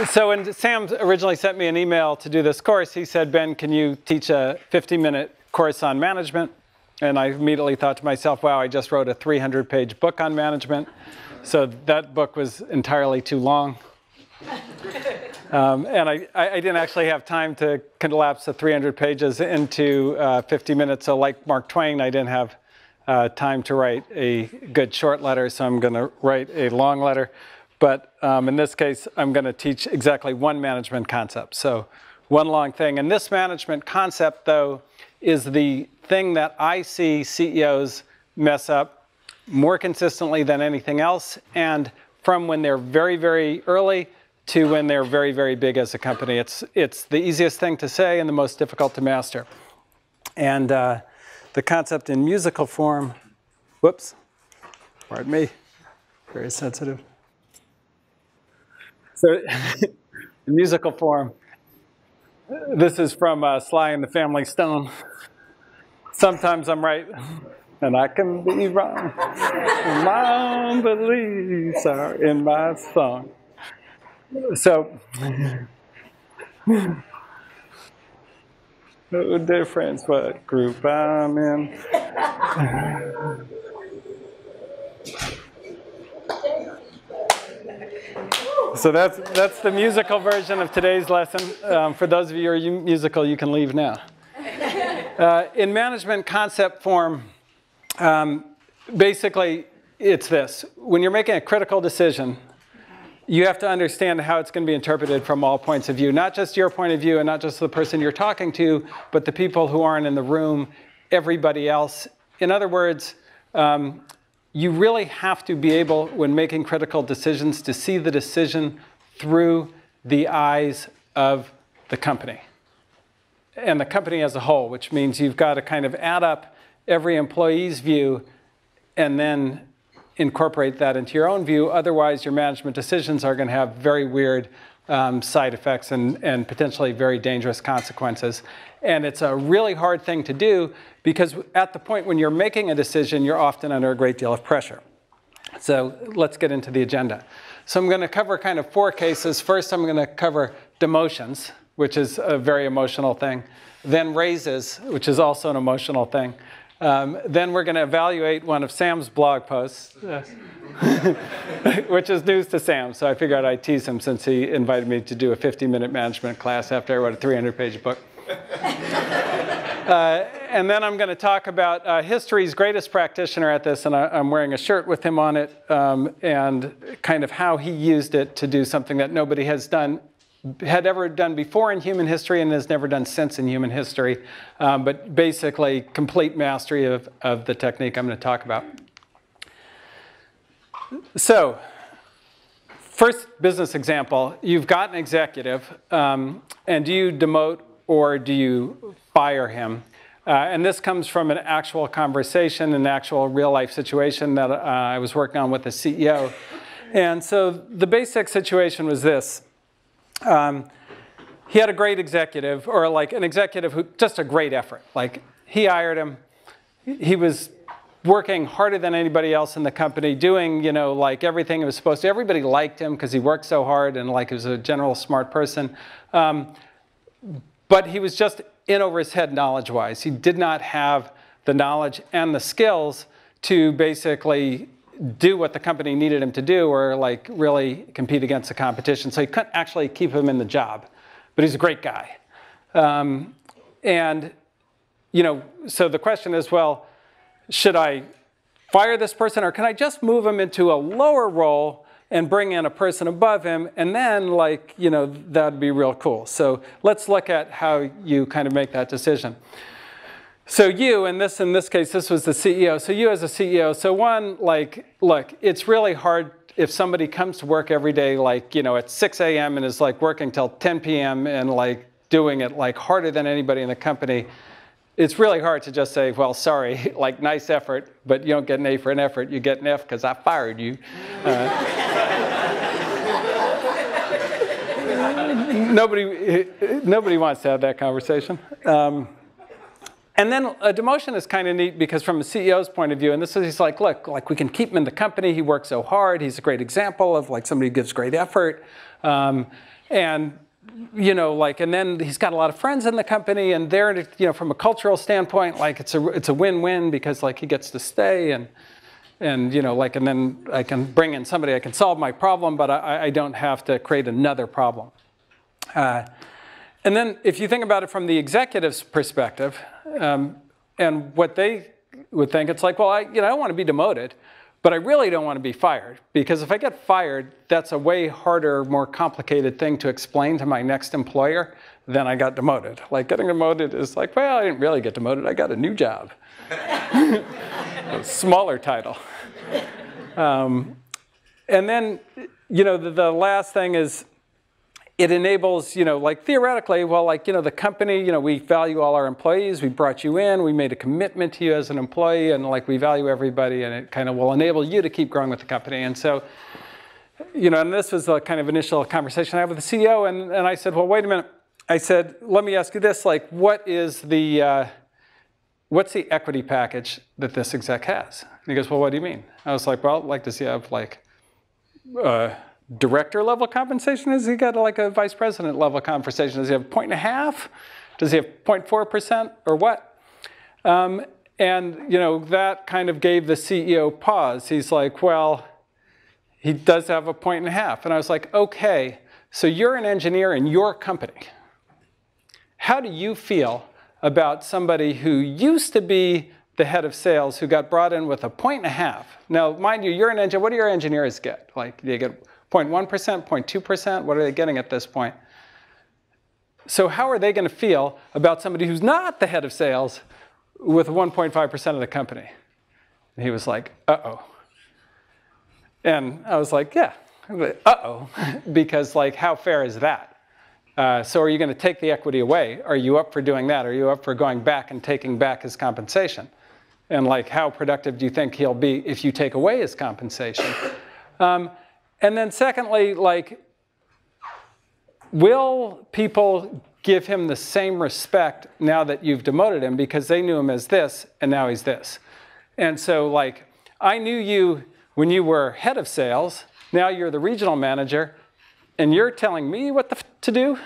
So when Sam originally sent me an email to do this course, he said, Ben, can you teach a 50-minute course on management? And I immediately thought to myself, wow, I just wrote a 300-page book on management. So that book was entirely too long. And I didn't actually have time to collapse the 300 pages into 50 minutes. So like Mark Twain, I didn't have time to write a good short letter, so I'm going to write a long letter. But in this case, I'm going to teach exactly one management concept. So one long thing. And this management concept, though, is the thing that I see CEOs mess up more consistently than anything else. And from when they're very, very early to when they're very, very big as a company. It's the easiest thing to say and the most difficult to master. And the concept in musical form, whoops, pardon me, very sensitive. So in musical form, this is from Sly and the Family Stone. Sometimes I'm right, and I can be wrong. My beliefs are in my song. So, no difference what group I'm in. So that's the musical version of today's lesson. For those of you who are musical, you can leave now. In management concept form, basically it's this. When you're making a critical decision, you have to understand how it's going to be interpreted from all points of view. Not just your point of view and not just the person you're talking to, but the people who aren't in the room, everybody else. In other words, you really have to be able, when making critical decisions, to see the decision through the eyes of the company. And the company as a whole, which means you've got to kind of add up every employee's view and then incorporate that into your own view. Otherwise, your management decisions are going to have very weird side effects and potentially very dangerous consequences. And it's a really hard thing to do because at the point when you're making a decision, you're often under a great deal of pressure. So let's get into the agenda. So I'm going to cover kind of 4 cases. First, I'm going to cover demotions, which is a very emotional thing. Then raises, which is also an emotional thing. Then we're going to evaluate one of Sam's blog posts, which is news to Sam. So I figured I'd tease him since he invited me to do a 50-minute management class after I wrote a 300-page book. And then I'm going to talk about history's greatest practitioner at this, and I'm wearing a shirt with him on it, and kind of how he used it to do something that nobody had ever done before in human history and has never done since in human history, but basically complete mastery of the technique I'm going to talk about. So first business example, you've got an executive, and do you demote or do you fire him? And this comes from an actual conversation, an actual real-life situation that I was working on with the CEO. And so the basic situation was this. He had a great executive, or like an executive who, just a great effort. Like he hired him. He was working harder than anybody else in the company, doing, like everything he was supposed to. Everybody liked him because he worked so hard and like he was a general smart person. But he was just in over his head knowledge-wise. He did not have the knowledge and the skills to basically do what the company needed him to do or like really compete against the competition. So he couldn't actually keep him in the job. But he's a great guy. And, so the question is, well, should I fire this person or can I just move him into a lower role and bring in a person above him, and then that'd be real cool. So let's look at how you kind of make that decision. So you, in this case, this was the CEO. So you as a CEO, so one, look, it's really hard if somebody comes to work every day, at 6 a.m. and is working till 10 p.m. and doing it harder than anybody in the company. It's really hard to just say, well, sorry, nice effort, but you don't get an A for an effort. You get an F because I fired you. Nobody wants to have that conversation. And then a demotion is kind of neat because from a CEO's point of view, and this is, he's like, look, like we can keep him in the company. He works so hard. He's a great example of like somebody who gives great effort. And you know, like, and then he's got a lot of friends in the company, and they're, you know, from a cultural standpoint, like it's a win-win because like he gets to stay, and you know, like, and then I can bring in somebody, I can solve my problem, but I don't have to create another problem. And then if you think about it from the executive's perspective, and what they would think, it's like, well, I don't want to be demoted, but I really don't want to be fired, because if I get fired, that's a way harder, more complicated thing to explain to my next employer than I got demoted. Like getting demoted is like, well, I didn't really get demoted, I got a new job. A smaller title. And then, you know, the last thing is, it enables, you know, like theoretically, well, like, you know, the company, you know, we value all our employees, we brought you in, we made a commitment to you as an employee, and like we value everybody, and it kind of will enable you to keep growing with the company. And so, you know, and this was the kind of initial conversation I had with the CEO, and I said, well, wait a minute. I said, let me ask you this, like, what's the equity package that this exec has? And he goes, well, what do you mean? I was like, well, like, does he have like, director level compensation? Has he got like a vice president level compensation? Does he have 1.5? Does he have 0.4% or what? And you know, that kind of gave the CEO pause. He's like, well, he does have a 1.5. And I was like, okay, so you're an engineer in your company. How do you feel about somebody who used to be the head of sales who got brought in with a 1.5? Now, mind you, you're an engineer. What do your engineers get? Like, do they get 0.1%, 0.2%? What are they getting at this point? So how are they going to feel about somebody who's not the head of sales with 1.5% of the company? And he was like, uh-oh. And I was like, yeah, uh-oh, because like, how fair is that? So are you going to take the equity away? Are you up for doing that? Are you up for going back and taking back his compensation? And like, how productive do you think he'll be if you take away his compensation? And then secondly, like, will people give him the same respect now that you've demoted him because they knew him as this and now he's this? And so like, I knew you when you were head of sales, now you're the regional manager, and you're telling me what to do?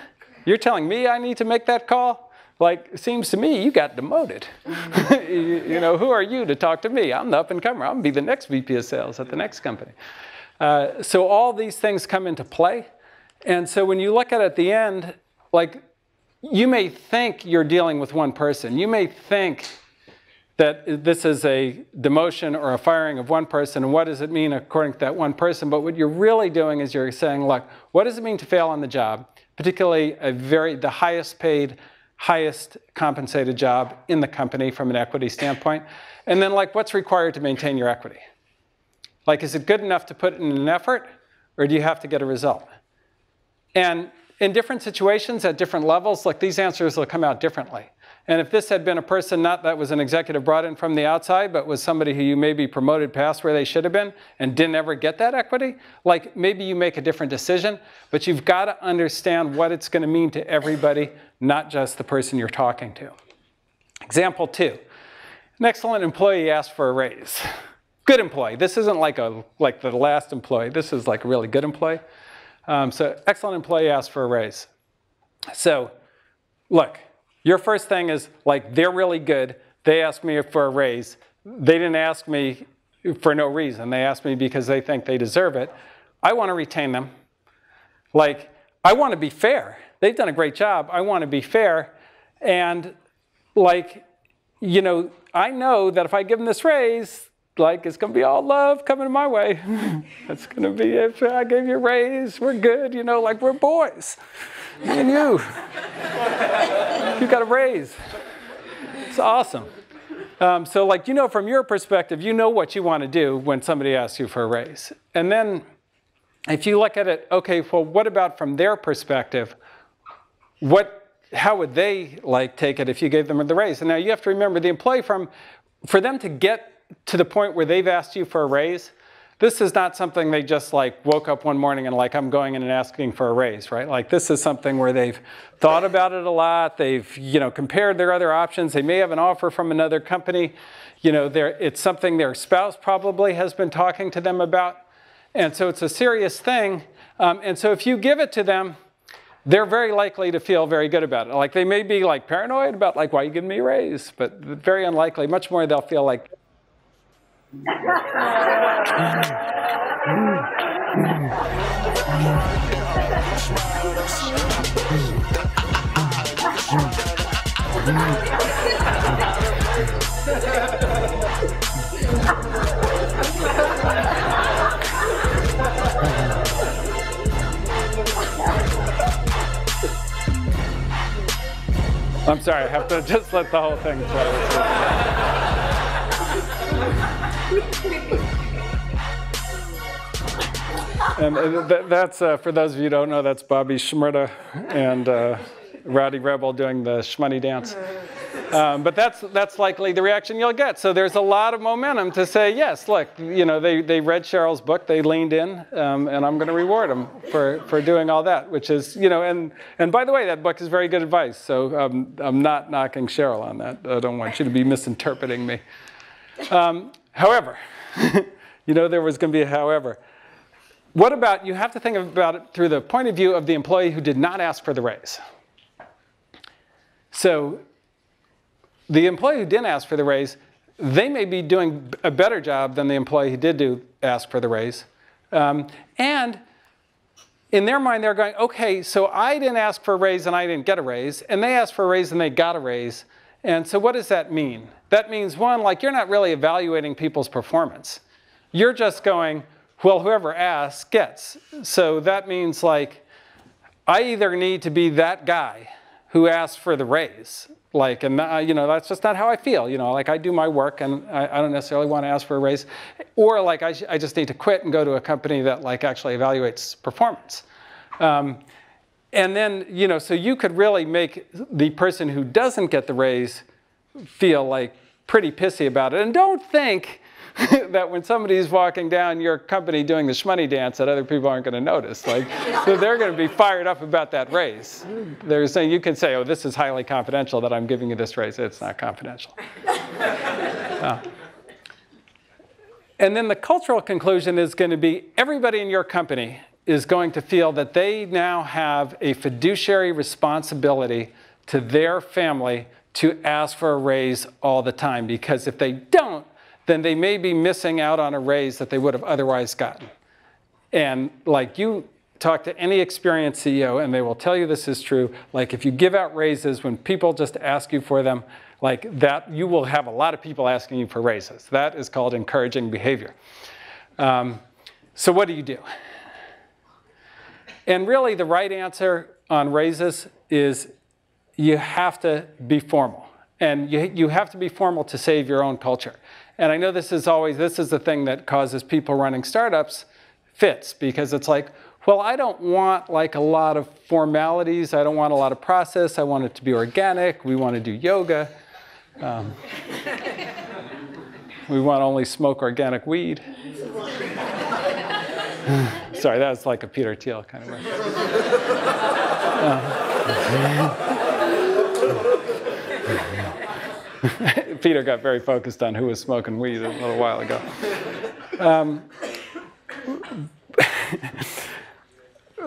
You're telling me I need to make that call? Like, it seems to me you got demoted. You know, who are you to talk to me? I'm the up and comer. I'm going to be the next VP of sales at the next company. So all these things come into play. And so when you look at it at the end, like, you may think you're dealing with one person. You may think that this is a demotion or a firing of one person, and what does it mean according to that one person? But what you're really doing is you're saying, look, what does it mean to fail on the job, particularly the highest paid, highest compensated job in the company from an equity standpoint? And then like, what's required to maintain your equity? Like, is it good enough to put in an effort, or do you have to get a result? And in different situations at different levels, like, these answers will come out differently. And if this had been a person not that was an executive brought in from the outside, but was somebody who you maybe promoted past where they should have been and didn't ever get that equity, like, maybe you make a different decision, but you've got to understand what it's going to mean to everybody, not just the person you're talking to. Example 2. An excellent employee asked for a raise. Good employee. This isn't like the last employee. This is like a really good employee. So excellent employee asked for a raise. So look, your first thing is like, they're really good. They asked me for a raise. They didn't ask me for no reason. They asked me because they think they deserve it. I want to retain them. Like, I want to be fair. They've done a great job. I want to be fair. And like, you know, I know that if I give them this raise, like, it's going to be all love coming my way. It's going to be, if I gave you a raise, we're good, you know, like, we're boys. Me and you. You got a raise. It's awesome. So, like, you know, from your perspective, you know what you want to do when somebody asks you for a raise. And then if you look at it, okay, well, what about from their perspective? How would they, like, take it if you gave them the raise? And now you have to remember, the employee, for them to get to the point where they've asked you for a raise, this is not something they just like woke up one morning and like, I'm going in and asking for a raise, right? Like this is something where they've thought about it a lot. They've, compared their other options. They may have an offer from another company. It's something their spouse probably has been talking to them about. And so it's a serious thing. And so if you give it to them, they're very likely to feel very good about it. Like they may be like paranoid about like, why are you giving me a raise? But very unlikely, much more they'll feel like, I'm sorry, I have to just let the whole thing play. And that's, for those of you who don't know, that's Bobby Shmurda and Rowdy Rebel doing the shmoney dance. But that's likely the reaction you'll get. So there's a lot of momentum to say, yes, look, they read Cheryl's book, they leaned in, and I'm going to reward them for doing all that, which is, and by the way, that book is very good advice. So I'm not knocking Cheryl on that. I don't want you to be misinterpreting me. However, there was going to be a however. What about, you have to think about it through the point of view of the employee who did not ask for the raise. So the employee who didn't ask for the raise, they may be doing a better job than the employee who did ask for the raise. And in their mind, they're going, okay, so I didn't ask for a raise and I didn't get a raise, and they asked for a raise and they got a raise. And so what does that mean? That means, one, like you're not really evaluating people's performance. You're just going, well, whoever asks gets. So that means like, I either need to be that guy who asked for the raise, like, and that's just not how I feel. Like I do my work and I don't necessarily want to ask for a raise, or like I just need to quit and go to a company that like actually evaluates performance. And then so you could really make the person who doesn't get the raise feel like pretty pissy about it. And don't think that when somebody's walking down your company doing the shmoney dance that other people aren't going to notice. Like, so they're going to be fired up about that raise. They're saying, you can say, oh, this is highly confidential that I'm giving you this raise. It's not confidential. And then the cultural conclusion is going to be everybody in your company is going to feel that they now have a fiduciary responsibility to their family to ask for a raise all the time. Because if they don't, then they may be missing out on a raise that they would have otherwise gotten. And like you talk to any experienced CEO and they will tell you this is true. Like if you give out raises when people just ask you for them, like that, you will have a lot of people asking you for raises. That is called encouraging behavior. So what do you do? And really the right answer on raises is you have to be formal. And you have to be formal to save your own culture. And I know this is the thing that causes people running startups fits, because it's like, well, I don't want like a lot of formalities. I don't want a lot of process. I want it to be organic. We want to do yoga. We want to only smoke organic weed. Sorry, that was like a Peter Thiel kind of way. Peter got very focused on who was smoking weed a little while ago.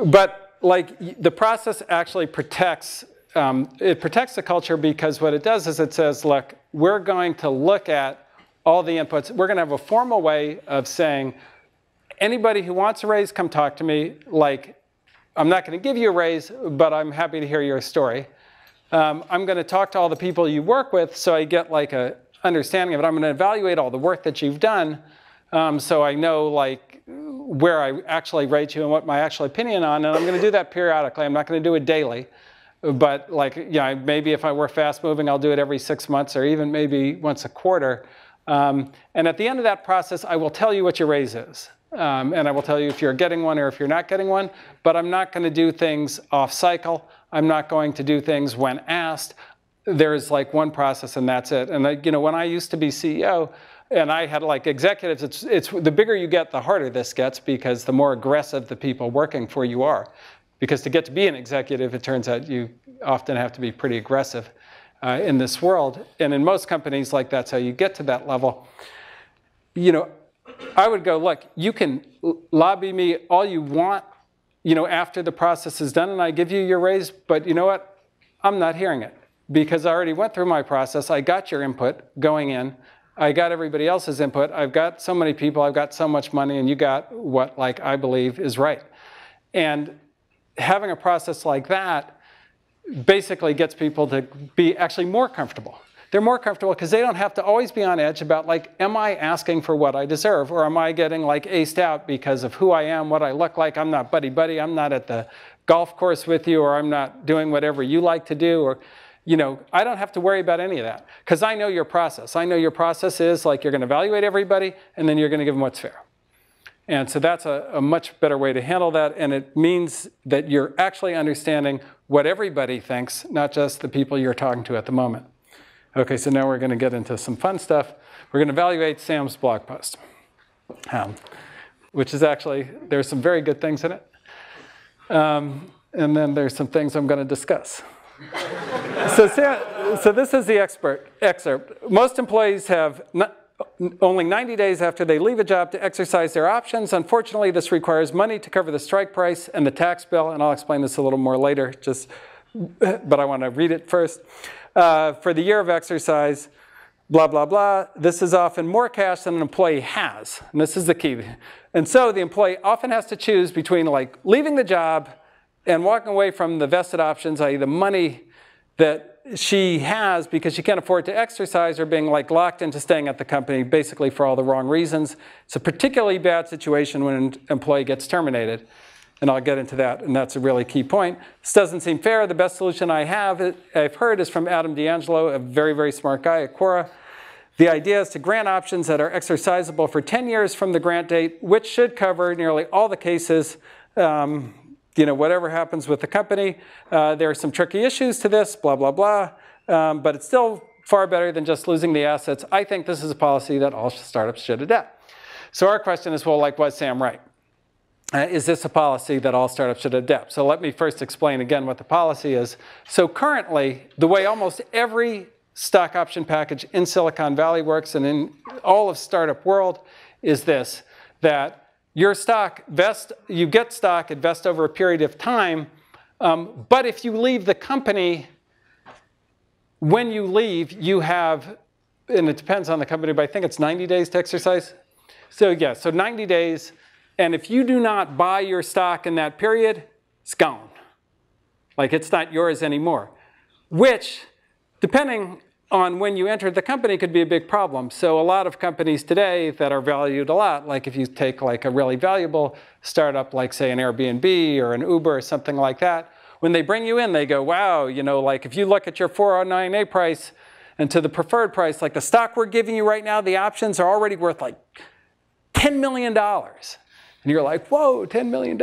But like the process actually protects, it protects the culture, because what it does is it says, look, we're going to look at all the inputs. We're going to have a formal way of saying, anybody who wants a raise, come talk to me. Like, I'm not going to give you a raise, but I'm happy to hear your story. I'm going to talk to all the people you work with so I get like a understanding of it. I'm going to evaluate all the work that you've done so I know like where I actually rate you and what my actual opinion on. And I'm going to do that periodically. I'm not going to do it daily. But like, maybe if I were fast moving, I'll do it every 6 months or even maybe once a quarter. And at the end of that process, I will tell you what your raise is. And I will tell you if you're getting one or if you're not getting one. But I'm not going to do things off cycle. I'm not going to do things when asked. There's like one process and that's it. And when I used to be CEO, And I had like executives, it's the bigger you get, the harder this gets, because the more aggressive the people working for you are. Because to get to be an executive, it turns out you often have to be pretty aggressive in this world. And in most companies, like, that's how you get to that level. You know, I would go, look, you can lobby me all you want, you know, after the process is done and I give you your raise, but you know what? I'm not hearing it, because I already went through my process. I got your input going in. I got everybody else's input. I've got so many people. I've got so much money, and you got what, like, I believe is right. And having a process like that basically gets people to be actually more comfortable. They're more comfortable because they don't have to always be on edge about, like, am I asking for what I deserve? Or am I getting, like, aced out because of who I am, what I look like? I'm not buddy-buddy. I'm not at the golf course with you, or I'm not doing whatever you like to do. Or, you know, I don't have to worry about any of that, because I know your process. I know your process is, like, you're going to evaluate everybody, and then you're going to give them what's fair. And so that's a much better way to handle that. And it means that you're actually understanding what everybody thinks, not just the people you're talking to at the moment. OK, so now we're going to get into some fun stuff. We're going to evaluate Sam's blog post, which is actually, there's some very good things in it. And then there's some things I'm going to discuss. So this is the excerpt. Most employees have only 90 days after they leave a job to exercise their options. Unfortunately, this requires money to cover the strike price and the tax bill, and I'll explain this a little more later, but I want to read it first. For the year of exercise, blah, blah, blah, this is often more cash than an employee has, and this is the key. And so the employee often has to choose between, like, leaving the job and walking away from the vested options, i.e. the money that she has because she can't afford to exercise, or being, like, locked into staying at the company basically for all the wrong reasons. It's a particularly bad situation when an employee gets terminated. And I'll get into that, and that's a really key point. This doesn't seem fair. The best solution I've heard is from Adam D'Angelo, a very, very smart guy at Quora. The idea is to grant options that are exercisable for 10 years from the grant date, which should cover nearly all the cases, you know, whatever happens with the company. There are some tricky issues to this, blah, blah, blah. But it's still far better than just losing the assets. I think this is a policy that all startups should adopt. So our question is, well, like, was Sam right? Is this a policy that all startups should adopt? So let me first explain again what the policy is. So currently, the way almost every stock option package in Silicon Valley works, and in all of startup world, is this, that your stock vests, you get stock, it vests over a period of time, but if you leave the company, when you leave, you have, and it depends on the company, but I think it's 90 days to exercise. So yeah, so 90 days. And if you do not buy your stock in that period, it's gone. Like, it's not yours anymore. Which, depending on when you entered the company, could be a big problem. So a lot of companies today that are valued a lot, like if you take, like, a really valuable startup, like, say, an Airbnb or an Uber or something like that, when they bring you in, they go, wow, you know, like, if you look at your 409A price and to the preferred price, like, the stock we're giving you right now, the options are already worth, like, $10 million. And you're like, whoa, $10 million,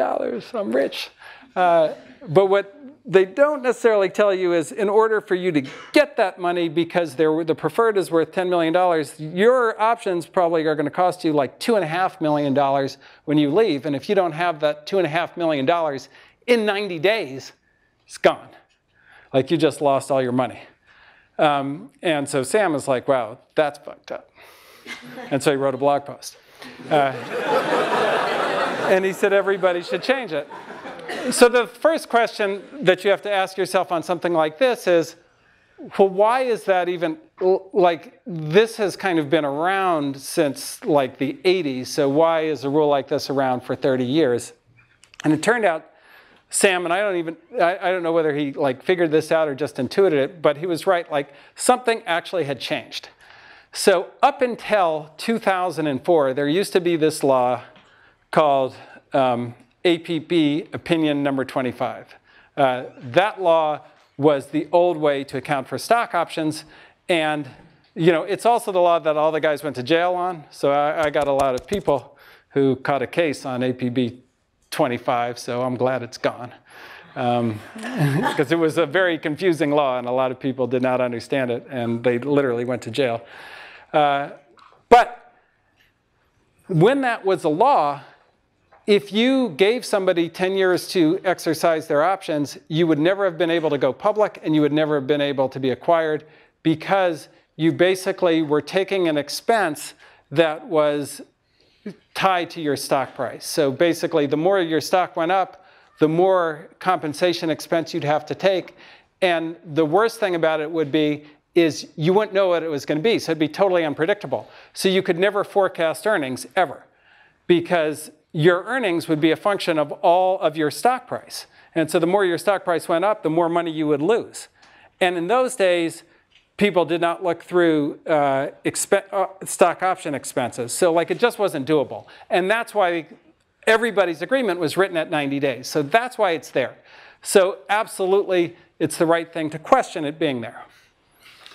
I'm rich. But what they don't necessarily tell you is, in order for you to get that money, because the preferred is worth $10 million, your options probably are going to cost you like $2.5 million when you leave. And if you don't have that $2.5 million in 90 days, it's gone. Like, you just lost all your money. And so Sam is like, wow, that's fucked up. And so he wrote a blog post. And he said everybody should change it. So the first question that you have to ask yourself on something like this is, well, why is that even, like, this has kind of been around since, like, the 80s, so why is a rule like this around for 30 years? And it turned out, Sam, and I don't know whether he, like, figured this out or just intuited it, but he was right, like, something actually had changed. So up until 2004, there used to be this law called APP Opinion Number 25. That law was the old way to account for stock options, and, you know, it's also the law that all the guys went to jail on. So I got a lot of people who caught a case on APB 25, so I'm glad it's gone. Because it was a very confusing law, and a lot of people did not understand it, and they literally went to jail. But when that was a law, if you gave somebody 10 years to exercise their options, you would never have been able to go public and you would never have been able to be acquired because you basically were taking an expense that was tied to your stock price. So basically, the more your stock went up, the more compensation expense you'd have to take. And the worst thing about it would be is you wouldn't know what it was going to be. So it'd be totally unpredictable. So you could never forecast earnings ever because your earnings would be a function of all of your stock price. And so the more your stock price went up, the more money you would lose. And in those days, people did not look through stock option expenses. So like it just wasn't doable. And that's why everybody's agreement was written at 90 days. So that's why it's there. So absolutely, it's the right thing to question it being there.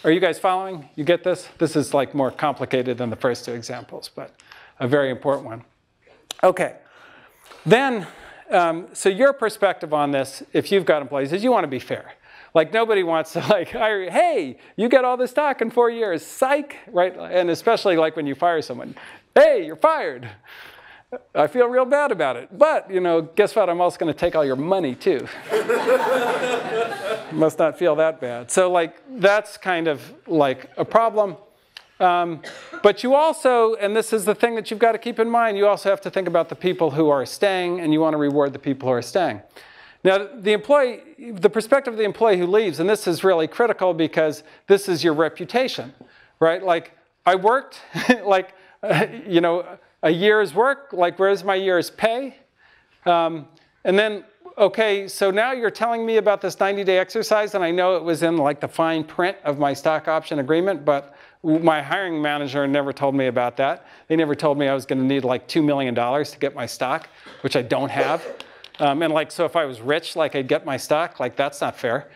Are you guys following? You get this? This is like more complicated than the first two examples, but a very important one. Okay, then, so your perspective on this, if you've got employees, is you want to be fair. Like nobody wants to like hire, hey, you get all this stock in 4 years, psych, right? And especially like when you fire someone, hey, you're fired. I feel real bad about it. But, you know, guess what? I'm also going to take all your money too. Must not feel that bad. So like that's kind of like a problem. But you also, and this is the thing that you've got to keep in mind, you also have to think about the people who are staying, and you want to reward the people who are staying. Now, the perspective of the employee who leaves, and this is really critical because this is your reputation, right? Like, I worked, like, you know, a year's work, like, where's my year's pay? And then, okay, so now you're telling me about this 90-day exercise, and I know it was in, like, the fine print of my stock option agreement, but my hiring manager never told me about that. They never told me I was going to need like $2 million to get my stock, which I don't have. And like, so if I was rich, like I'd get my stock, like that's not fair.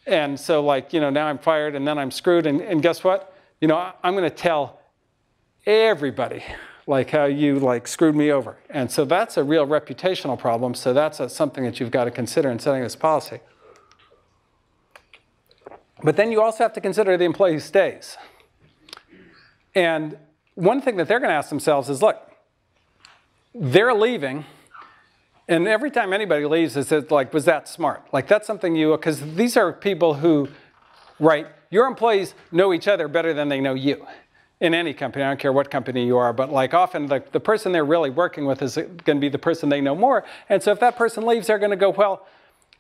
And so like, you know, now I'm fired and then I'm screwed. And guess what? You know, I'm going to tell everybody like how you like screwed me over. And so that's a real reputational problem. So that's something that you've got to consider in setting this policy. But then you also have to consider the employee who stays. And one thing that they're going to ask themselves is, look, they're leaving. And every time anybody leaves, is it like, was that smart? Like that's something you, because these are people who, right, your employees know each other better than they know you. In any company, I don't care what company you are, but like often the person they're really working with is going to be the person they know more. And so if that person leaves, they're going to go, well,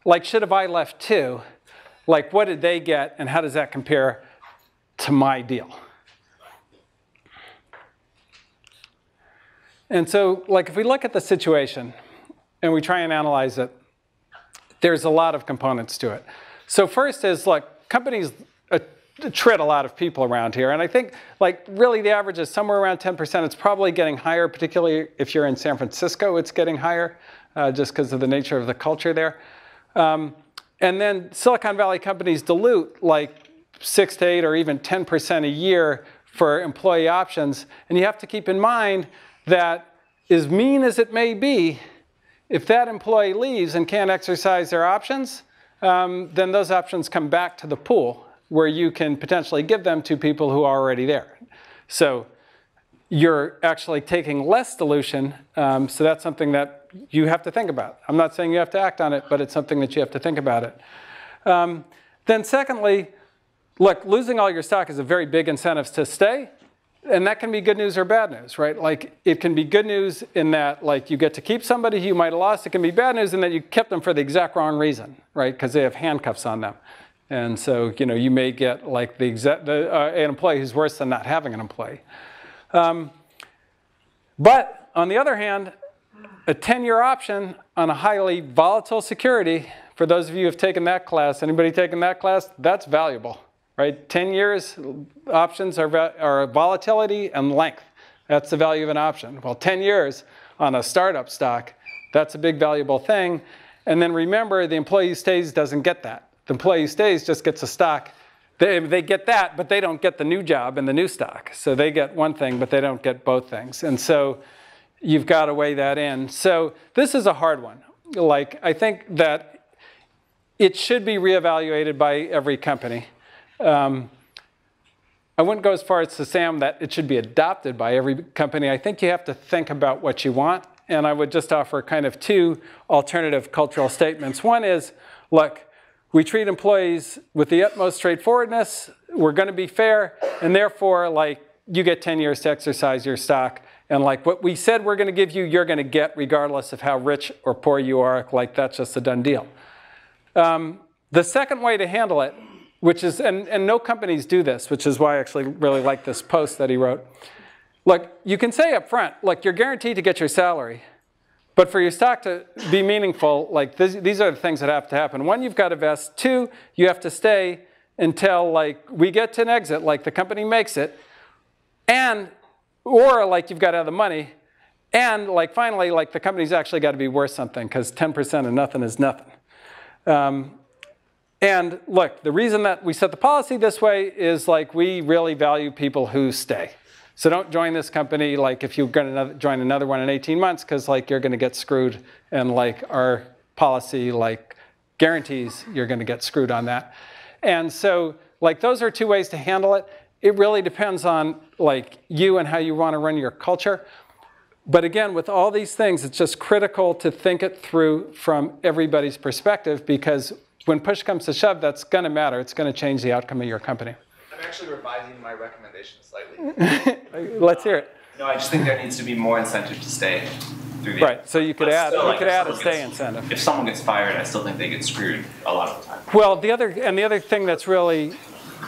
like should have I left too? Like, what did they get, and how does that compare to my deal? And so, like, if we look at the situation and we try and analyze it, there's a lot of components to it. So first is, like, companies tread a lot of people around here. And I think, like, really the average is somewhere around 10%. It's probably getting higher, particularly if you're in San Francisco, it's getting higher, just because of the nature of the culture there. And then Silicon Valley companies dilute like 6 to 8 or even 10% a year for employee options. And you have to keep in mind that as mean as it may be, if that employee leaves and can't exercise their options, then those options come back to the pool where you can potentially give them to people who are already there. So you're actually taking less dilution. So that's something that you have to think about. I'm not saying you have to act on it, but it's something that you have to think about it. Then secondly, look, losing all your stock is a very big incentive to stay. And that can be good news or bad news, right? Like it can be good news in that like you get to keep somebody who you might have lost. It can be bad news in that you kept them for the exact wrong reason, right? Because they have handcuffs on them. And so, you know, you may get like an employee who's worse than not having an employee. But on the other hand, a 10-year option on a highly volatile security, for those of you who have taken that class, anybody taken that class, that's valuable, right? 10 years, options are volatility and length. That's the value of an option. Well, 10 years on a startup stock, that's a big valuable thing. And then remember, the employee who stays doesn't get that. The employee who stays just gets a stock. They get that, but they don't get the new job and the new stock. So they get one thing, but they don't get both things. And so you've got to weigh that in. So this is a hard one. Like, I think that it should be reevaluated by every company. I I wouldn't go as far as to say that it should be adopted by every company. I think you have to think about what you want. And I would just offer kind of two alternative cultural statements. One is, look, we treat employees with the utmost straightforwardness. We're going to be fair. And therefore, like, you get 10 years to exercise your stock. And like what we said we're going to give you, you're going to get regardless of how rich or poor you are. Like, that's just a done deal. The second way to handle it, which is, and no companies do this, which is why I actually really like this post that he wrote. Look, you can say up front, look, you're guaranteed to get your salary. But for your stock to be meaningful, like these are the things that have to happen. One, you've got to vest. Two, you have to stay until like we get to an exit, like the company makes it. And, or like you've got to have the money. And like finally, like the company's actually got to be worth something because 10% of nothing is nothing. And look, the reason that we set the policy this way is like we really value people who stay. So don't join this company like if you're going to join another one in 18 months because like you're going to get screwed and like our policy like guarantees you're going to get screwed on that. And so like those are two ways to handle it. It really depends on like you and how you want to run your culture. But again, with all these things, it's just critical to think it through from everybody's perspective because when push comes to shove, that's going to matter. It's going to change the outcome of your company. I'm actually revising my recommendation slightly. Let's hear it. No, I just think there needs to be more incentive to stay through the Right, so you could add a stay gets, incentive. If someone gets fired, I still think they get screwed a lot of the time. Well, the other thing that's really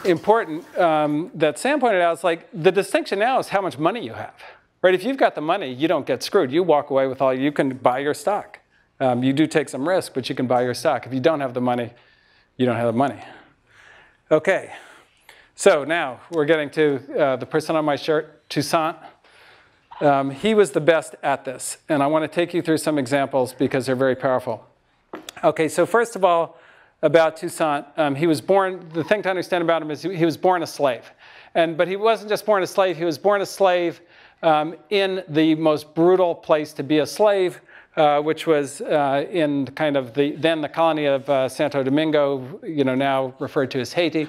important that Sam pointed out is like the distinction now is how much money you have. Right, if you've got the money, you don't get screwed. You walk away with all, you can buy your stock. You do take some risk, but you can buy your stock. If you don't have the money, you don't have the money. Okay. So now we're getting to the person on my shirt, Toussaint. He was the best at this. And I want to take you through some examples because they're very powerful. Okay, so first of all, about Toussaint, he was born, the thing to understand about him is he was born a slave. But he wasn't just born a slave, he was born a slave in the most brutal place to be a slave, which was in kind of then the colony of Santo Domingo, now referred to as Haiti.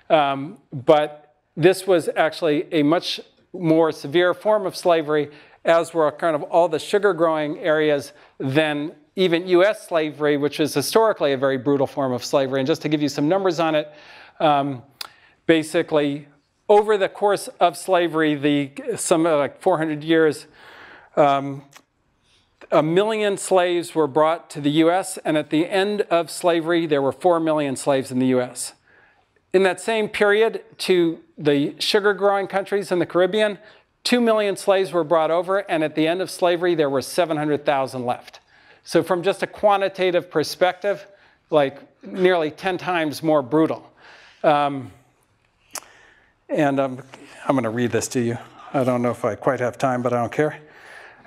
But this was actually a much more severe form of slavery, as were kind of all the sugar growing areas than even US slavery, which is historically a very brutal form of slavery. And just to give you some numbers on it, basically over the course of slavery, some like 400 years, 1 million slaves were brought to the US, and at the end of slavery, there were 4 million slaves in the US. In that same period, to the sugar-growing countries in the Caribbean, 2 million slaves were brought over, and at the end of slavery, there were 700,000 left. So from just a quantitative perspective, like nearly 10 times more brutal. And I'm going to read this to you. I don't know if I quite have time, but I don't care.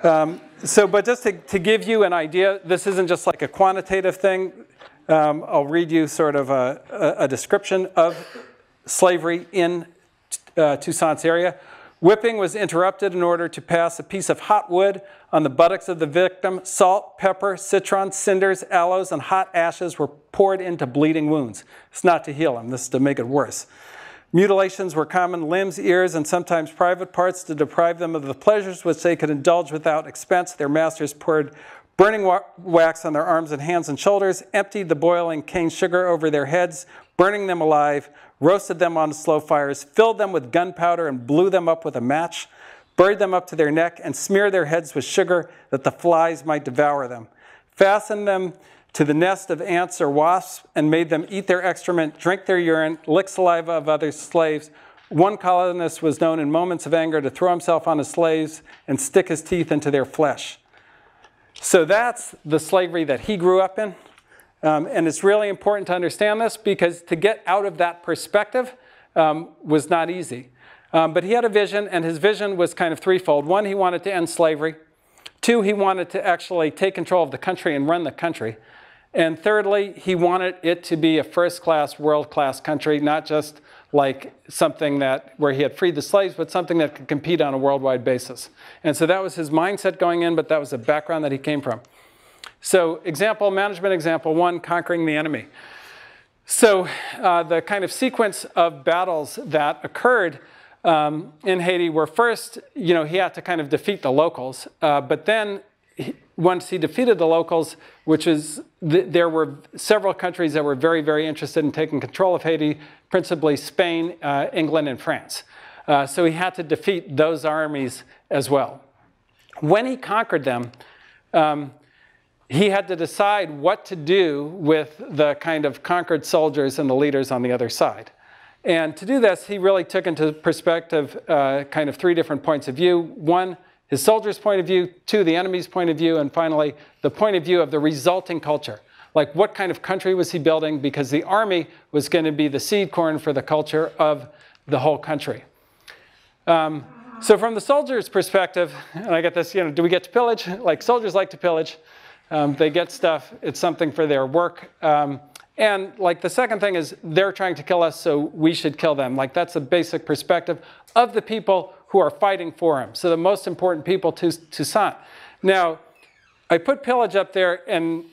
But just to give you an idea, this isn't just like a quantitative thing. I'll read you sort of a description of slavery in Toussaint's area. Whipping was interrupted in order to pass a piece of hot wood on the buttocks of the victim. Salt, pepper, citron, cinders, aloes, and hot ashes were poured into bleeding wounds. It's not to heal them. This is to make it worse. Mutilations were common, limbs, ears, and sometimes private parts to deprive them of the pleasures which they could indulge without expense. Their masters poured burning wax on their arms and hands and shoulders, emptied the boiling cane sugar over their heads, burning them alive, roasted them on slow fires, filled them with gunpowder and blew them up with a match, buried them up to their neck, and smeared their heads with sugar that the flies might devour them, fastened them to the nest of ants or wasps, and made them eat their excrement, drink their urine, lick saliva of other slaves. One colonist was known in moments of anger to throw himself on his slaves and stick his teeth into their flesh. So that's the slavery that he grew up in. And it's really important to understand this because to get out of that perspective was not easy. But he had a vision, and his vision was kind of threefold. One, he wanted to end slavery. Two, he wanted to actually take control of the country and run the country. And thirdly, he wanted it to be a first-class, world-class country, not just like something where he had freed the slaves, but something that could compete on a worldwide basis. And so that was his mindset going in, but that was the background that he came from. So management example one, conquering the enemy. So the kind of sequence of battles that occurred in Haiti were first, he had to kind of defeat the locals. But then once he defeated the locals, which is, there were several countries that were very, very interested in taking control of Haiti, principally Spain, England, and France. So he had to defeat those armies as well. When he conquered them, he had to decide what to do with the kind of conquered soldiers and the leaders on the other side. And to do this, he really took into perspective kind of three different points of view. One, his soldiers' point of view. Two, the enemy's point of view. And finally, the point of view of the resulting culture. Like, what kind of country was he building? Because the army was going to be the seed corn for the culture of the whole country. So from the soldiers' perspective, and I get this, do we get to pillage? Like, soldiers like to pillage. They get stuff. It's something for their work. And like the second thing is they're trying to kill us, so we should kill them. Like, that's the basic perspective of the people who are fighting for him. So the most important people to Toussaint. Now, I put pillage up there, and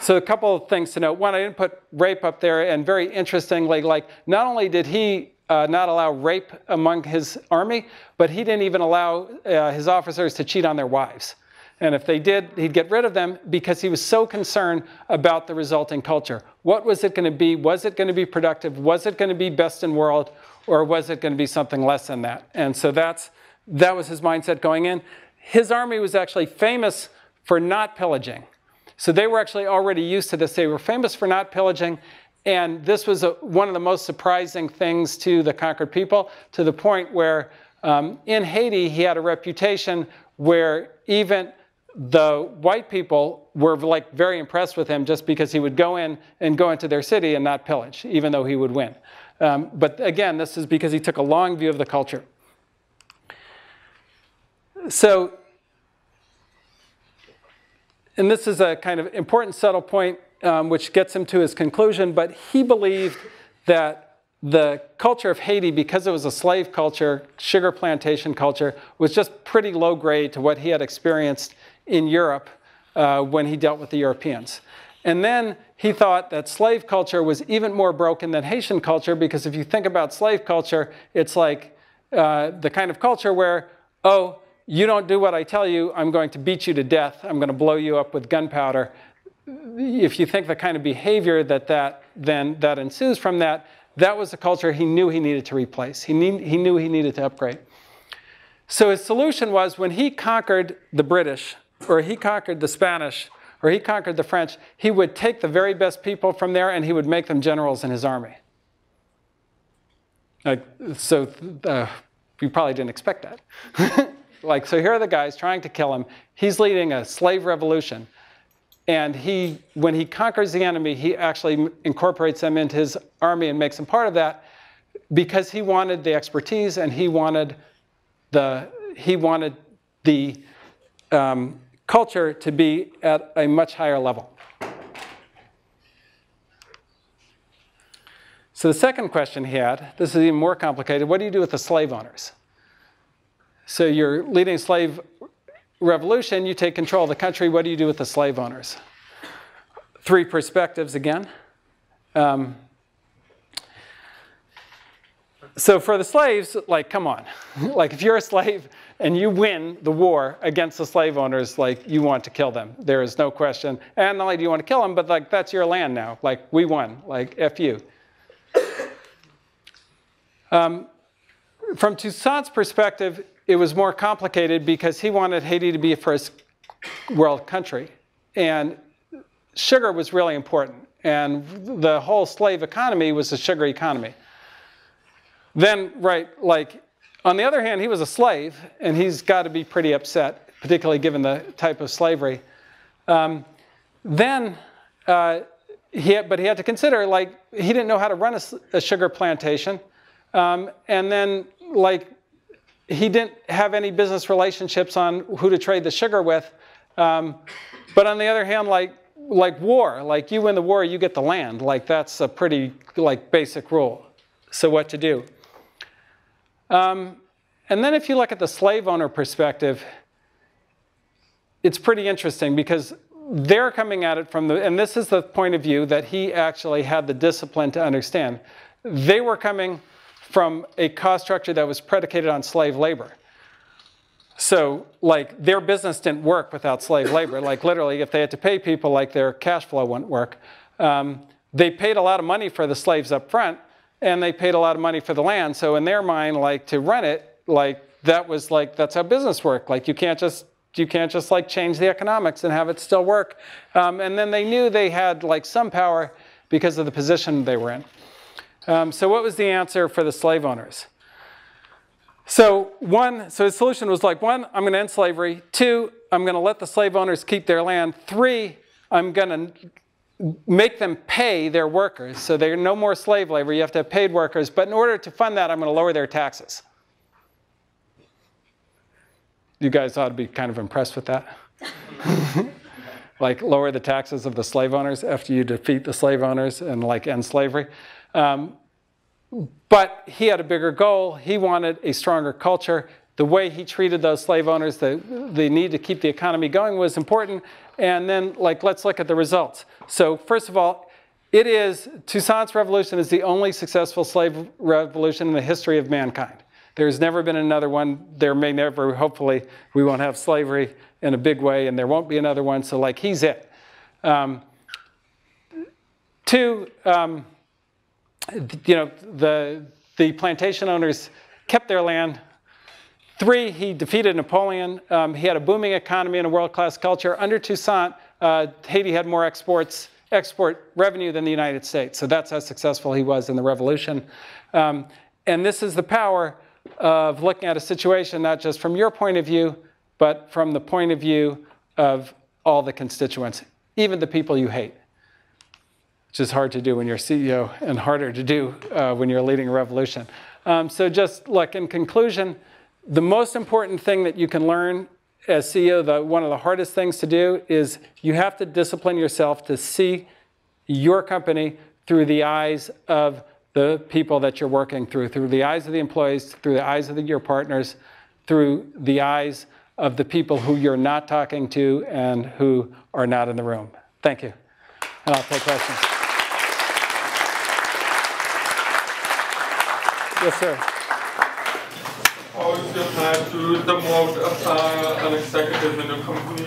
so a couple of things to note. One, I didn't put rape up there, and very interestingly, like, not only did he not allow rape among his army, but he didn't even allow his officers to cheat on their wives. And if they did, he'd get rid of them because he was so concerned about the resulting culture. What was it going to be? Was it going to be productive? Was it going to be best in world? Or was it going to be something less than that? And so that was his mindset going in. His army was actually famous for not pillaging. So they were actually already used to this. They were famous for not pillaging. And this was one of the most surprising things to the conquered people, to the point where in Haiti, he had a reputation where even the white people were like very impressed with him just because he would go in and go into their city and not pillage, even though he would win. But again, this is because he took a long view of the culture. So, and this is a kind of important subtle point which gets him to his conclusion, but he believed that the culture of Haiti, because it was a slave culture, sugar plantation culture, was just pretty low grade to what he had experienced in Europe when he dealt with the Europeans. And then he thought that slave culture was even more broken than Haitian culture, because if you think about slave culture, it's like the kind of culture where, oh, you don't do what I tell you, I'm going to beat you to death, I'm going to blow you up with gunpowder. If you think the kind of behavior that ensues from that, that was the culture he knew he needed to replace. He knew he needed to upgrade. So his solution was, when he conquered the British, or he conquered the Spanish, or he conquered the French, he would take the very best people from there and he would make them generals in his army. So you probably didn't expect that. So here are the guys trying to kill him. He's leading a slave revolution. And when he conquers the enemy, he actually incorporates them into his army and makes them part of that, because he wanted the expertise and he wanted the culture to be at a much higher level. So the second question he had, this is even more complicated. What do you do with the slave owners? So you're leading a slave revolution, you take control of the country, what do you do with the slave owners? Three perspectives again. So for the slaves, like, come on. Like, if you're a slave and you win the war against the slave owners, like, you want to kill them. There is no question. And not only do you want to kill them, but like, that's your land now. Like, we won. Like, F you. From Toussaint's perspective, it was more complicated because he wanted Haiti to be a first world country. And sugar was really important. And the whole slave economy was a sugar economy. Then, on the other hand, he was a slave, and he's got to be pretty upset, particularly given the type of slavery. But he had to consider, he didn't know how to run a sugar plantation. And then, he didn't have any business relationships on who to trade the sugar with. But on the other hand, like war, you win the war, you get the land. That's a pretty, basic rule. So what to do? And then if you look at the slave owner perspective, it's pretty interesting because they're coming at it from and this is the point of view that he actually had the discipline to understand. They were coming from a cost structure that was predicated on slave labor. So like their business didn't work without slave labor. Like literally, if they had to pay people, like their cash flow wouldn't work. They paid a lot of money for the slaves up front, and they paid a lot of money for the land. So in their mind, like to run it, like that was like, that's how business worked. Like you can't just like change the economics and have it still work. And then they knew they had like some power because of the position they were in. So what was the answer for the slave owners? So the solution was like, 1, I'm going to end slavery. 2, I'm going to let the slave owners keep their land. 3, I'm going to make them pay their workers. So there's no more slave labor. You have to have paid workers. But in order to fund that, I'm going to lower their taxes. You guys ought to be kind of impressed with that. Like lower the taxes of the slave owners after you defeat the slave owners and like end slavery. But he had a bigger goal. He wanted a stronger culture. The way he treated those slave owners, the need to keep the economy going was important. And then, like, let's look at the results. So first of all, Toussaint's revolution is the only successful slave revolution in the history of mankind. There's never been another one. There may never, hopefully, we won't have slavery in a big way, and there won't be another one. So, like, he's it. 2, the plantation owners kept their land. 3, he defeated Napoleon. He had a booming economy and a world-class culture. Under Toussaint, Haiti had more export revenue than the United States. So that's how successful he was in the revolution. And this is the power of looking at a situation not just from your point of view, but from the point of view of all the constituents, even the people you hate. Which is hard to do when you're CEO and harder to do when you're leading a revolution. So just like in conclusion, the most important thing that you can learn as CEO, one of the hardest things to do is you have to discipline yourself to see your company through the eyes of the people that you're working through the eyes of the employees, through the eyes of your partners, through the eyes of the people who you're not talking to and who are not in the room. Thank you. And I'll take questions. Yes, sir. How is your plan to demote an executive in the company?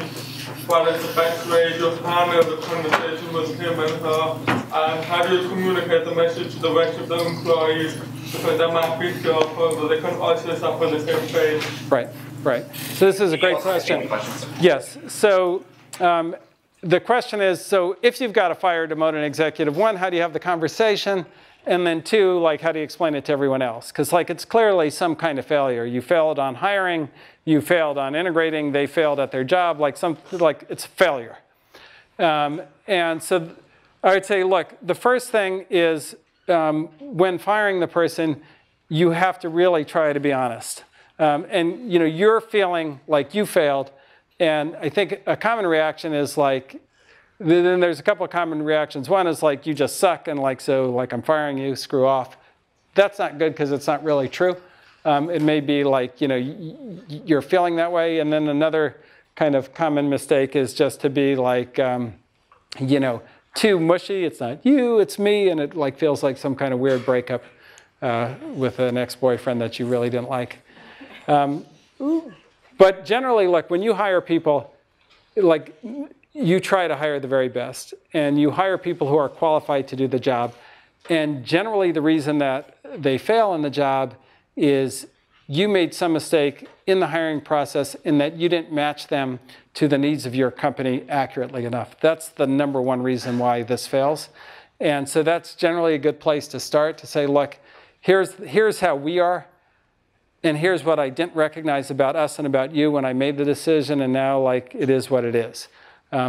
What is the best way to handle the conversation with him and her? And how do you communicate the message to the rest of the employees? Because there might be people, but they can also suffer the same fate. Right, right. So this is a great question. Yes. So the question is, so if you've got to fire or demote an executive, 1, how do you have the conversation? And then 2, like, how do you explain it to everyone else? Because, like, it's clearly some kind of failure. You failed on hiring. You failed on integrating. They failed at their job. Like, it's a failure. And so I would say, look, the first thing is when firing the person, you have to really try to be honest. And, you're feeling like you failed. And I think a common reaction is, like, then there's a couple of common reactions. 1 is like, you just suck, and like, so like, I'm firing you, screw off. That's not good because it's not really true. It may be like, you're feeling that way. And then another kind of common mistake is just to be like, too mushy. It's not you, it's me. And it like feels like some kind of weird breakup with an ex-boyfriend that you really didn't like. But generally, like, when you hire people, like, you try to hire the very best, and you hire people who are qualified to do the job. And generally, the reason that they fail in the job is you made some mistake in the hiring process in that you didn't match them to the needs of your company accurately enough. That's the number 1 reason why this fails. And so that's generally a good place to start, to say, look, here's how we are, and here's what I didn't recognize about us and about you when I made the decision, and now, like, it is what it is.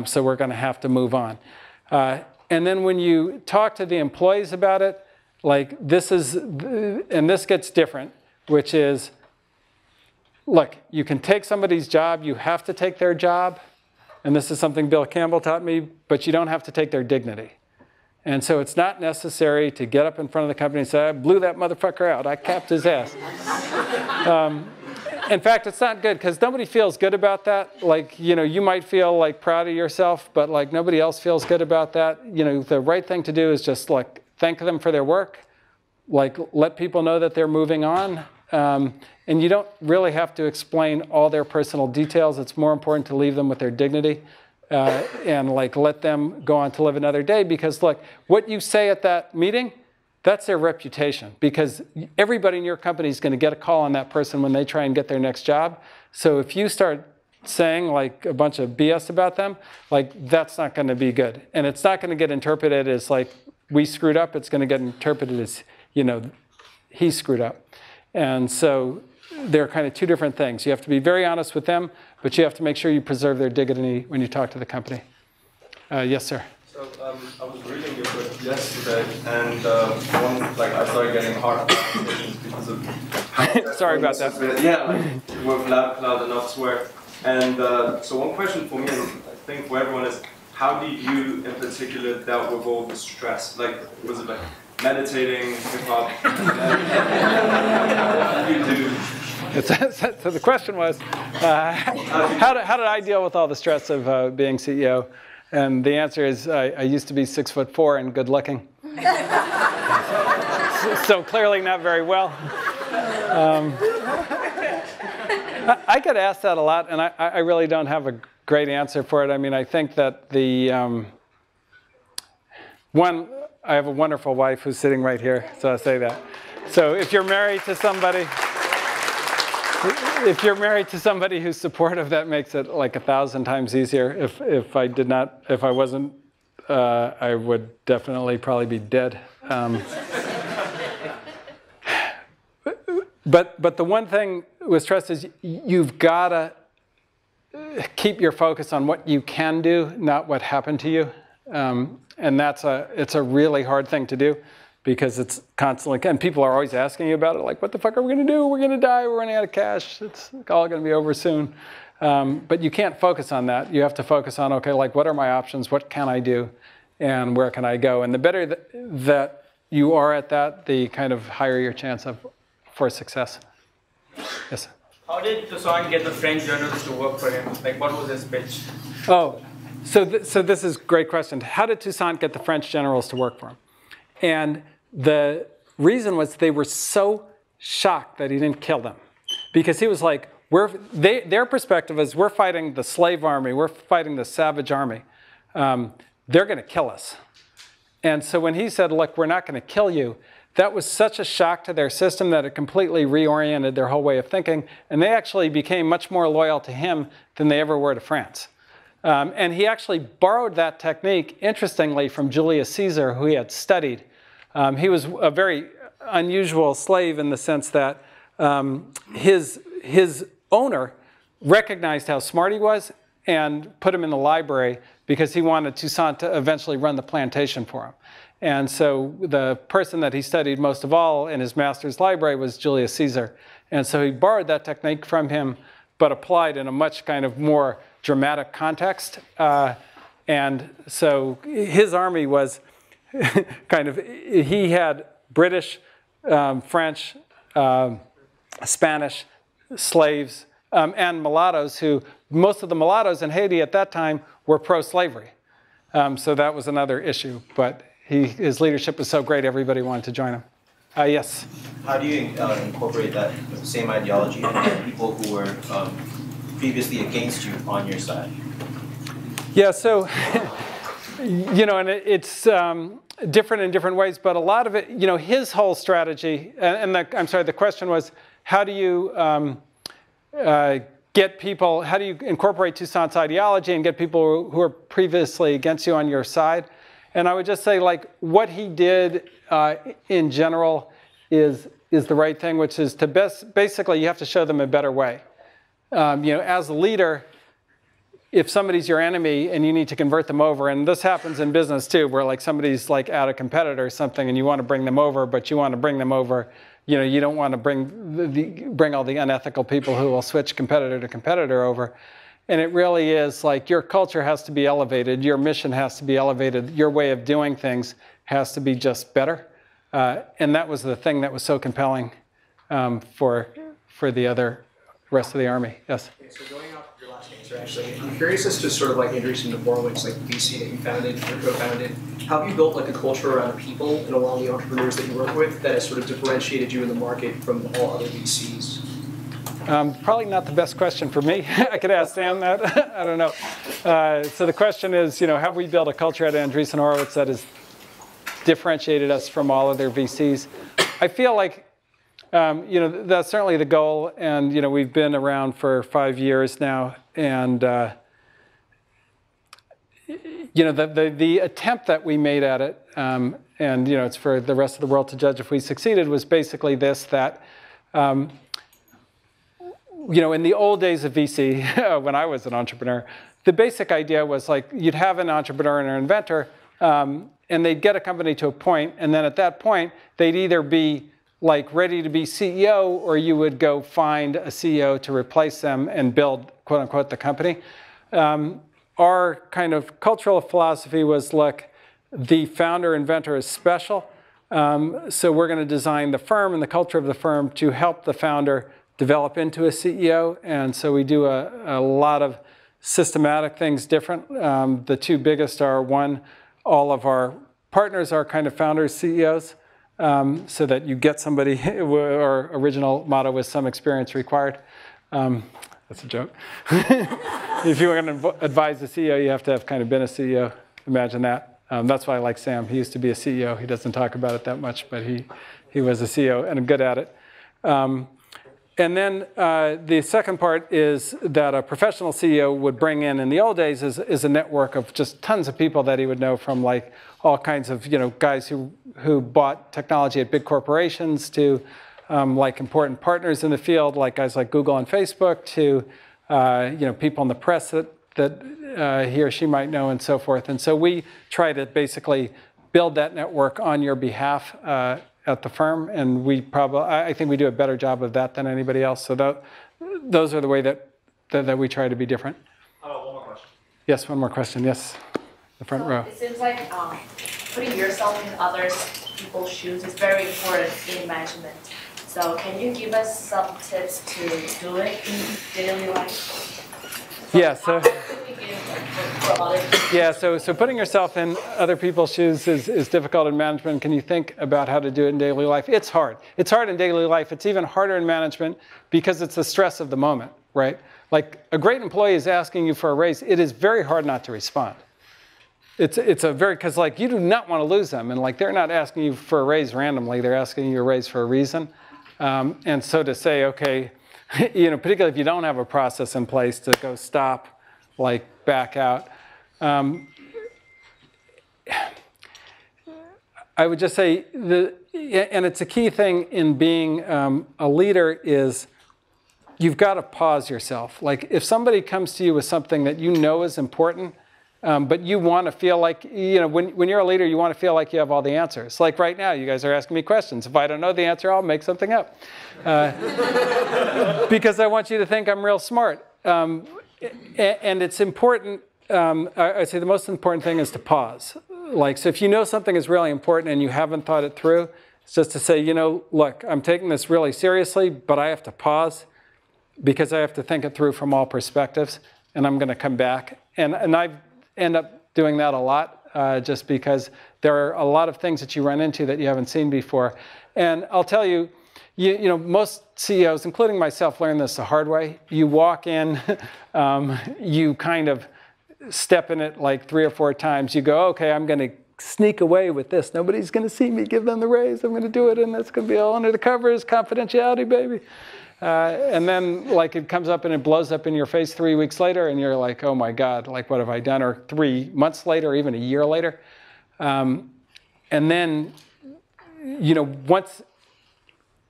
So we're going to have to move on. And then when you talk to the employees about it, like, this gets different, which is, look, you can take somebody's job, you have to take their job, and this is something Bill Campbell taught me, but you don't have to take their dignity. And so it's not necessary to get up in front of the company and say, I blew that motherfucker out, I capped his ass. In fact, it's not good because nobody feels good about that. Like, you might feel like proud of yourself, but like nobody else feels good about that. The right thing to do is just like thank them for their work, like let people know that they're moving on. And you don't really have to explain all their personal details. It's more important to leave them with their dignity and like let them go on to live another day. Because look, what you say at that meeting, that's their reputation. Because everybody in your company is going to get a call on that person when they try and get their next job. So if you start saying like a bunch of BS about them, like that's not going to be good. And it's not going to get interpreted as like we screwed up. It's going to get interpreted as, you know, he screwed up. And so they're kind of two different things. You have to be very honest with them, but you have to make sure you preserve their dignity when you talk to the company. Yes, sir. So I was reading your book yesterday, and I started getting heart palpitations because of. Sorry about that. Yeah, like, with loud and elsewhere. And so one question for me, and I think for everyone, is how do you, in particular, dealt with all the stress? Like, was it like meditating, hip hop? What do you do? So the question was, how did I deal with all the stress of being CEO? And the answer is, I used to be 6'4" and good looking. So clearly not very well. I get asked that a lot, and I really don't have a great answer for it. I mean, I think that I have a wonderful wife who's sitting right here, so I'll say that. So if you're married to somebody, who's supportive, that makes it like 1,000 times easier. If I wasn't, I would definitely probably be dead. But the one thing with stress is you've got to keep your focus on what you can do, not what happened to you. And it's a really hard thing to do because it's constantly, and people are always asking you about it, like, what the fuck are we going to do? We're going to die. We're running out of cash. It's all going to be over soon. But you can't focus on that. You have to focus on, okay, like, what are my options? What can I do? And where can I go? And the better that you are at that, the kind of higher your chance for success. Yes? How did Toussaint get the French journalists to work for him? Like, what was his pitch? Oh, so this is a great question. How did Toussaint get the French generals to work for him? And the reason was they were so shocked that he didn't kill them. Because he was like, their perspective is, we're fighting the slave army, we're fighting the savage army. They're going to kill us. And so when he said, look, we're not going to kill you, that was such a shock to their system that it completely reoriented their whole way of thinking. And they actually became much more loyal to him than they ever were to France. And he actually borrowed that technique, interestingly, from Julius Caesar, who he had studied. He was a very unusual slave in the sense that his owner recognized how smart he was and put him in the library because he wanted Toussaint to eventually run the plantation for him. And so the person that he studied most of all in his master's library was Julius Caesar. And so he borrowed that technique from him, but applied in a much kind of more dramatic context. And so his army was kind of, he had British, French, Spanish slaves, and mulattoes who, most of the mulattoes in Haiti at that time were pro-slavery. So that was another issue. But his leadership was so great, everybody wanted to join him. Yes? How do you incorporate that same ideology into people who were previously against you on your side? Yeah, so, you know, and it's different in different ways, but a lot of it, you know, his whole strategy, I'm sorry, the question was, how do you get people, how do you incorporate Toussaint's ideology and get people who are previously against you on your side? And I would just say, like, what he did in general is the right thing, which is to basically you have to show them a better way. You know, as a leader, if somebody's your enemy and you need to convert them over, and this happens in business too, where like somebody's like at a competitor or something and you want to bring them over, but you want to bring them over, you know, you don't want to bring all the unethical people who will switch competitor to competitor over. And it really is like your culture has to be elevated, your mission has to be elevated, your way of doing things has to be just better. And that was the thing that was so compelling for the rest of the army. Yes? Okay, so going off your last answer, answer, actually. I'm curious as to sort of like introducing to Horowitz, like the VC that you founded or co-founded. How have you built like a culture around people and along the entrepreneurs that you work with that has sort of differentiated you in the market from all other VCs? Probably not the best question for me. I could ask Sam that. I don't know. So the question is, have we built a culture at Andreessen Horowitz that has differentiated us from all other VCs? I feel like, that's certainly the goal. And, we've been around for 5 years now. And, the attempt that we made at it, and, it's for the rest of the world to judge if we succeeded, was basically this, that, in the old days of VC, when I was an entrepreneur, the basic idea was like you'd have an entrepreneur and an inventor, and they'd get a company to a point, and then at that point, they'd either be like ready to be CEO, or you would go find a CEO to replace them and build, quote unquote, the company. Our kind of cultural philosophy was, look, the founder inventor is special, so we're going to design the firm and the culture of the firm to help the founder develop into a CEO, and so we do a lot of systematic things different. The two biggest are, one, all of our partners are kind of founders, CEOs, so that you get somebody, our original motto was some experience required. That's a joke. If you were going to advise a CEO, you have to have kind of been a CEO. Imagine that. That's why I like Sam. He used to be a CEO. He doesn't talk about it that much, but he was a CEO and good at it. And then the second part is that a professional CEO would bring in the old days is a network of just tons of people that he would know from like all kinds of guys who bought technology at big corporations to like important partners in the field, like guys like Google and Facebook, to people in the press that he or she might know, and so forth. And so we try to basically build that network on your behalf at the firm, and I think we do a better job of that than anybody else. So those are the way that we try to be different. One more question. Yes, one more question. Yes, the front row. It seems like putting yourself in other people's shoes is very important in management. So can you give us some tips to do it in daily life? Yeah, so putting yourself in other people's shoes is difficult in management. Can you think about how to do it in daily life? It's hard. It's hard in daily life. It's even harder in management because it's the stress of the moment, right? Like a great employee is asking you for a raise. It is very hard not to respond. Because like you do not want to lose them, and like they're not asking you for a raise randomly. They're asking you a raise for a reason. And so to say, okay, particularly if you don't have a process in place to go stop, like back out. I would just say, and it's a key thing in being a leader is you've got to pause yourself. Like if somebody comes to you with something that you know is important, but you want to feel like, when you're a leader, you want to feel like you have all the answers. Like right now, you guys are asking me questions. If I don't know the answer, I'll make something up. Because I want you to think I'm real smart. And it's important, I'd say the most important thing is to pause. Like, so if you know something is really important and you haven't thought it through, it's just to say, look, I'm taking this really seriously, but I have to pause because I have to think it through from all perspectives, and I'm going to come back. And I end up doing that a lot, just because there are a lot of things that you run into that you haven't seen before. And I'll tell you, most CEOs, including myself, learn this the hard way. You walk in, you kind of step in it like 3 or 4 times. You go, okay, I'm going to sneak away with this. Nobody's going to see me give them the raise. I'm going to do it, and it's going to be all under the covers, confidentiality, baby. And then like it comes up and it blows up in your face 3 weeks later, and you're like, oh my God, like what have I done? Or 3 months later, or even a year later. And then, once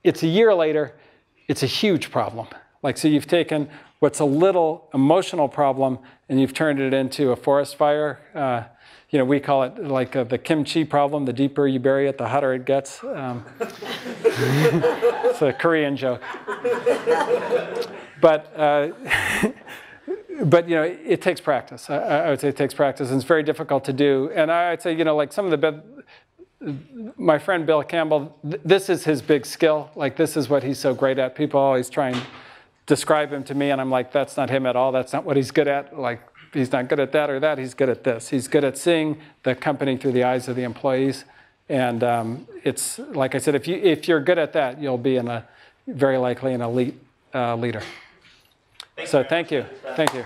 it's a year later, it's a huge problem. Like, so you've taken what's a little emotional problem and you've turned it into a forest fire. We call it like the kimchi problem. The deeper you bury it, the hotter it gets. It's a Korean joke. But it takes practice. I would say it takes practice, and it's very difficult to do. And I'd say, like some of the my friend Bill Campbell, this is his big skill. Like this is what he's so great at. People always try and describe him to me, and I'm like, that's not him at all. That's not what he's good at. Like, he's not good at that or that. He's good at this. He's good at seeing the company through the eyes of the employees. And it's, like I said, if you're good at that, you'll be very likely an elite leader. So thank you. Thank you.